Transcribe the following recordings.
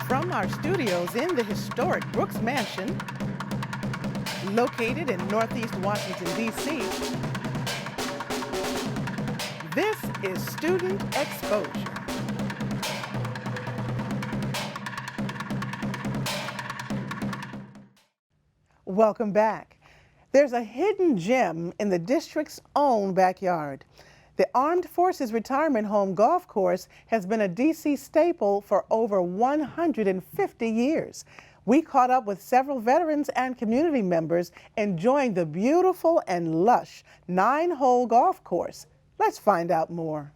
From our studios in the historic Brooks Mansion, located in Northeast Washington, D.C., this is Student Exposure. Welcome back. There's a hidden gem in the district's own backyard. The Armed Forces Retirement Home Golf Course has been a D.C. staple for over 150 years. We caught up with several veterans and community members enjoying the beautiful and lush 9-hole golf course. Let's find out more.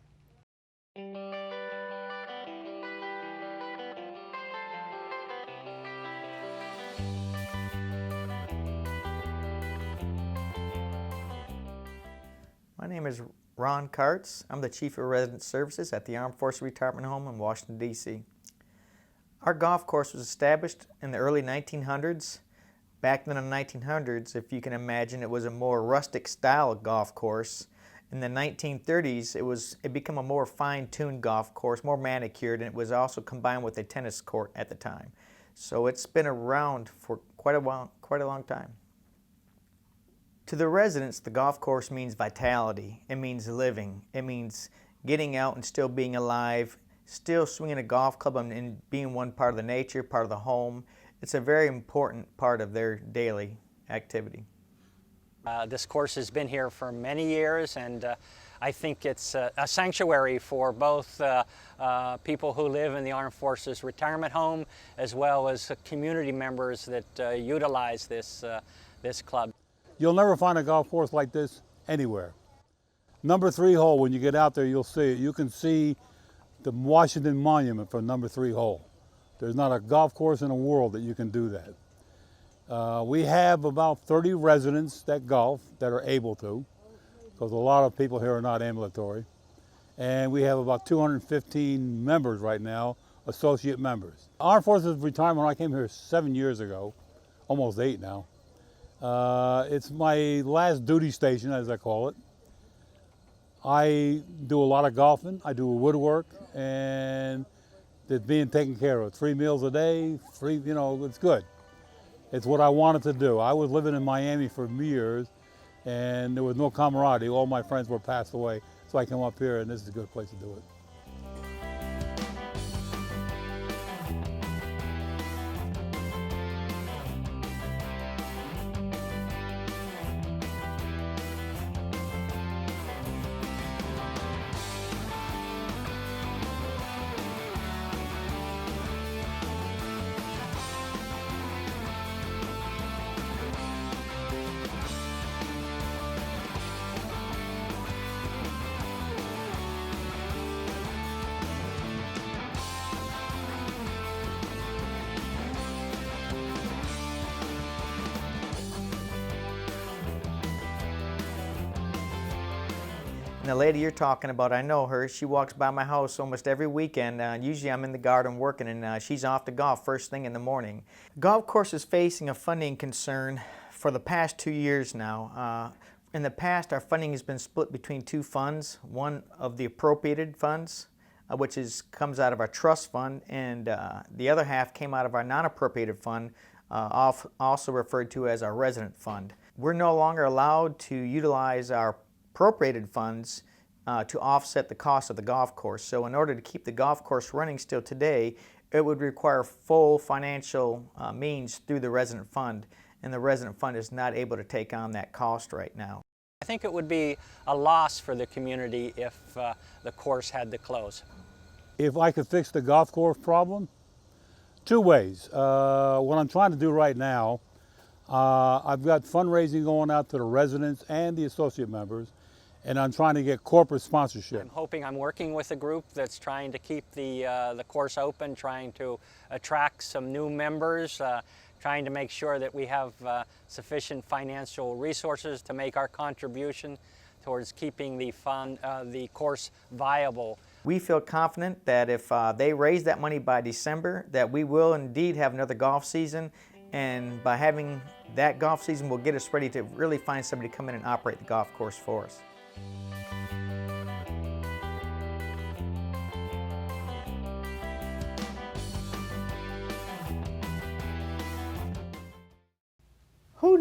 My name is Ron Kartz. I'm the Chief of Resident Services at the Armed Forces Retirement Home in Washington, D.C. Our golf course was established in the early 1900s. Back then in the 1900s, if you can imagine, it was a more rustic style golf course. In the 1930s, it became a more fine-tuned golf course, more manicured, and it was also combined with a tennis court at the time. So it's been around for quite a long time. To the residents, the golf course means vitality. It means living. It means getting out and still being alive, still swinging a golf club and being one part of the nature, part of the home. It's a very important part of their daily activity. This course has been here for many years, and I think it's a sanctuary for both people who live in the Armed Forces Retirement Home as well as community members that utilize this club. You'll never find a golf course like this anywhere. Number 3 hole, when you get out there, you'll see it. You can see the Washington Monument from number 3 hole. There's not a golf course in the world that you can do that. We have about 30 residents that golf that are able to, because a lot of people here are not ambulatory. And we have about 215 members right now, associate members. Armed Forces Retirement, when I came here 7 years ago, almost 8 now, it's my last duty station, as I call it. I do a lot of golfing, I do woodwork, and it's being taken care of. 3 meals a day, free, you know, it's good. It's what I wanted to do. I was living in Miami for years, and there was no camaraderie. All my friends were passed away, so I came up here, and this is a good place to do it. And the lady you're talking about, I know her. She walks by my house almost every weekend. Usually I'm in the garden working, and she's off to golf first thing in the morning. Golf course is facing a funding concern for the past 2 years now. In the past, our funding has been split between 2 funds. One of the appropriated funds, which comes out of our trust fund, and the other half came out of our non-appropriated fund, also referred to as our resident fund. We're no longer allowed to utilize our appropriated funds to offset the cost of the golf course. So in order to keep the golf course running still today, it would require full financial means through the resident fund, and the resident fund is not able to take on that cost right now. I think it would be a loss for the community if the course had to close. If I could fix the golf course problem, 2 ways. What I'm trying to do right now, I've got fundraising going out to the residents and the associate members, and I'm trying to get corporate sponsorship. I'm hoping I'm working with a group that's trying to keep the course open, trying to attract some new members, trying to make sure that we have sufficient financial resources to make our contribution towards keeping the course viable. We feel confident that if they raise that money by December, that we will indeed have another golf season, and by having that golf season will get us ready to really find somebody to come in and operate the golf course for us.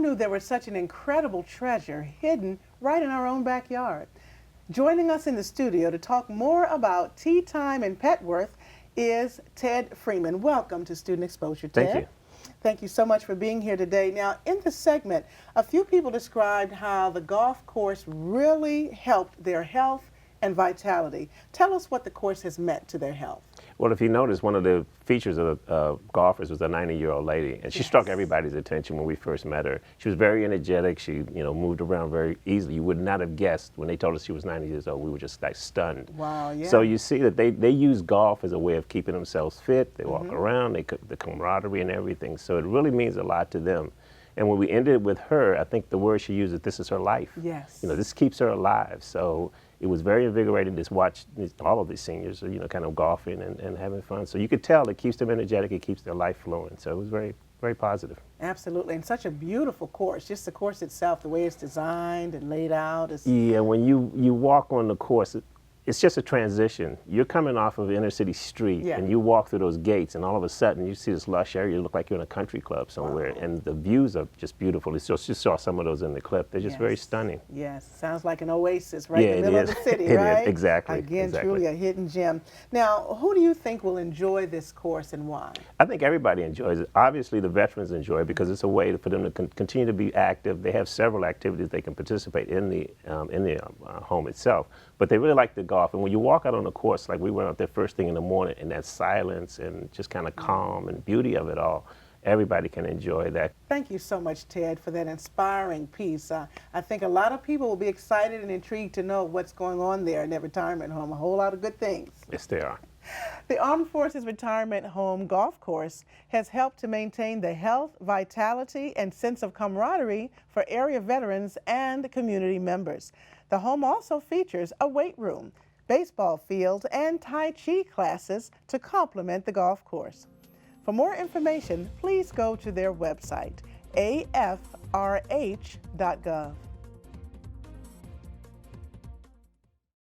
knew there was such an incredible treasure hidden right in our own backyard? Joining us in the studio to talk more about tea time in Petworth is Ted Freeman. Welcome to Student Exposure, Ted. Thank you. Thank you so much for being here today. Now, in this segment, a few people described how the golf course really helped their health and vitality. Tell us what the course has meant to their health. Well, if you notice, one of the features of the golfers was a 90-year-old lady, and she Yes. struck everybody's attention when we first met her. She was very energetic. She, moved around very easily. You would not have guessed when they told us she was 90 years old. We were just like stunned. Wow, yeah. So you see that they use golf as a way of keeping themselves fit. They walk around, the camaraderie and everything. So it really means a lot to them. And when we ended with her, I think the word she used is, this is her life. Yes. This keeps her alive. So it was very invigorating to watch all of these seniors, kind of golfing and having fun. So you could tell it keeps them energetic, it keeps their life flowing. So it was very, very positive. Absolutely, and such a beautiful course. Just the course itself, the way it's designed and laid out. Is Yeah, when you walk on the course, it's just a transition. You're coming off of inner city street, Yeah. and you walk through those gates, and all of a sudden you see this lush area. You look like you're in a country club somewhere, and the views are just beautiful. It's just, you saw some of those in the clip. They're just very Yes. stunning. Yes, sounds like an oasis right Yeah, in it the middle of is. the city, It is, right? exactly, Again, exactly. truly a hidden gem. Now, who do you think will enjoy this course and why? I think everybody enjoys it. Obviously, the veterans enjoy it because it's a way for them to continue to be active. They have several activities they can participate in the home itself, but they really like the golf. And when you walk out on the course, like we went out there first thing in the morning, and that silence and just kind of calm and beauty of it all, everybody can enjoy that. Thank you so much, Ted, for that inspiring piece. I think a lot of people will be excited and intrigued to know what's going on there in that retirement home. A whole lot of good things. Yes, they are. The Armed Forces Retirement Home Golf Course has helped to maintain the health, vitality, and sense of camaraderie for area veterans and community members. The home also features a weight room, baseball field, and Tai Chi classes to complement the golf course. For more information, please go to their website, afrh.gov.